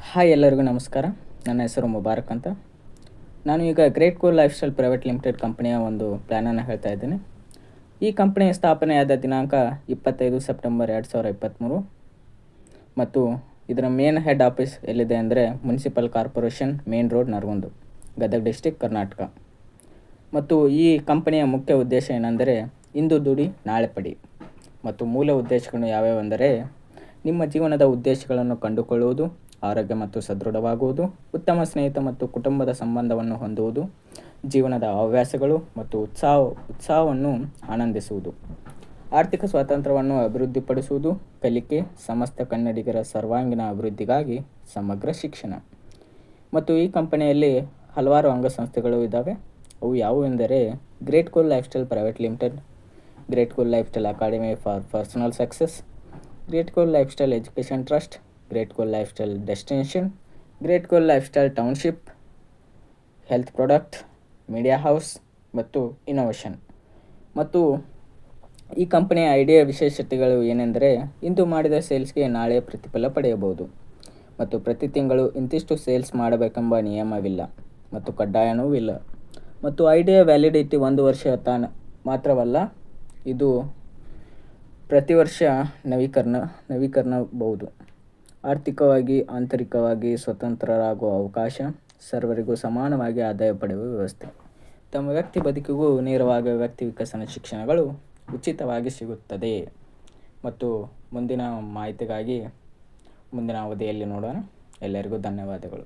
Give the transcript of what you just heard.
Hi ಎಲ್ಲರಿಗೂ ನಮಸ್ಕಾರ. ನನ್ನ ಹೆಸರು ಮುಬಾರಕ್ ಅಂತ. ನಾನು ಈಗ great cool life style private limited ಕಂಪನಿಯ ಒಂದು ಪ್ಲ್ಯಾನನ್ನು ಹೇಳ್ತಾ ಇದ್ದೇನೆ. ಈ ಕಂಪನಿಯ ಸ್ಥಾಪನೆಯಾದ ದಿನಾಂಕ 25 ಸೆಪ್ಟೆಂಬರ್ 2023 ಮತ್ತು ಇದರ ಮೇನ್ ಹೆಡ್ ಆಫೀಸ್ ಎಲ್ಲಿದೆ ಅಂದರೆ municipal corporation main road, Naragund, Gadag district, Karnataka. ಮತ್ತು ಈ ಕಂಪನಿಯ ಮುಖ್ಯ ಉದ್ದೇಶ ಏನೆಂದರೆ ಇಂದು ದುಡಿ ನಾಳೆ ಪಡಿ. ಮತ್ತು ಮೂಲ ಉದ್ದೇಶಗಳು ಯಾವ್ಯಾವೆಂದರೆ ನಿಮ್ಮ ಜೀವನದ ಉದ್ದೇಶಗಳನ್ನು ಕಂಡುಕೊಳ್ಳುವುದು, ಆರೋಗ್ಯ ಮತ್ತು ಸದೃಢವಾಗುವುದು, ಉತ್ತಮ ಸ್ನೇಹಿತ ಮತ್ತು ಕುಟುಂಬದ ಸಂಬಂಧವನ್ನು ಹೊಂದುವುದು, ಜೀವನದ ಹವ್ಯಾಸಗಳು ಮತ್ತು ಉತ್ಸಾಹವನ್ನು ಆನಂದಿಸುವುದು, ಆರ್ಥಿಕ ಸ್ವಾತಂತ್ರ್ಯವನ್ನು ಅಭಿವೃದ್ಧಿಪಡಿಸುವುದು, ಕಲಿಕೆ, ಸಮಸ್ತ ಕನ್ನಡಿಗರ ಸರ್ವಾಂಗೀಣ ಅಭಿವೃದ್ಧಿಗಾಗಿ ಸಮಗ್ರ ಶಿಕ್ಷಣ. ಮತ್ತು ಈ ಕಂಪನಿಯಲ್ಲಿ ಹಲವಾರು ಅಂಗಸಂಸ್ಥೆಗಳು ಇದ್ದಾವೆ. ಅವು ಯಾವುವು ಎಂದರೆ great cool life style private limited, great cool life style academy for personal success, great cool life style education trust, great cool life style destination, great cool life style township, health product, media house ಮತ್ತು innovation. ಮತ್ತು ಈ ಕಂಪನಿಯ idea ವಿಶೇಷತೆಗಳು ಏನೆಂದರೆ ಇಂದು ಮಾಡಿದ ಸೇಲ್ಸ್ಗೆ ನಾಳೆ ಪ್ರತಿಫಲ ಪಡೆಯಬಹುದು ಮತ್ತು ಪ್ರತಿ ತಿಂಗಳು ಇಂತಿಷ್ಟು ಸೇಲ್ಸ್ ಮಾಡಬೇಕೆಂಬ ನಿಯಮವಿಲ್ಲ ಮತ್ತು ಕಡ್ಡಾಯವೂ ಇಲ್ಲ. ಮತ್ತು ಐಡಿಯಾ ವ್ಯಾಲಿಡಿಟಿ 1 ವರ್ಷ ಮಾತ್ರವಲ್ಲ, ಇದು ಪ್ರತಿ ವರ್ಷ ನವೀಕರಣಬಹುದು. ಆರ್ಥಿಕವಾಗಿ ಆಂತರಿಕವಾಗಿ ಸ್ವತಂತ್ರರಾಗುವ ಅವಕಾಶ, ಸರ್ವರಿಗೂ ಸಮಾನವಾಗಿ ಆದಾಯ ಪಡೆಯುವ ವ್ಯವಸ್ಥೆ, ತಮ್ಮ ವ್ಯಕ್ತಿ ಬದುಕಿಗೂ ನೇರವಾಗಿ ವ್ಯಕ್ತಿ ವಿಕಸನ ಶಿಕ್ಷಣಗಳು ಉಚಿತವಾಗಿ ಸಿಗುತ್ತದೆ. ಮತ್ತು ಮುಂದಿನ ಮಾಹಿತಿಗಾಗಿ ಮುಂದಿನ ಅವಧಿಯಲ್ಲಿ ನೋಡೋಣ. ಎಲ್ಲರಿಗೂ ಧನ್ಯವಾದಗಳು.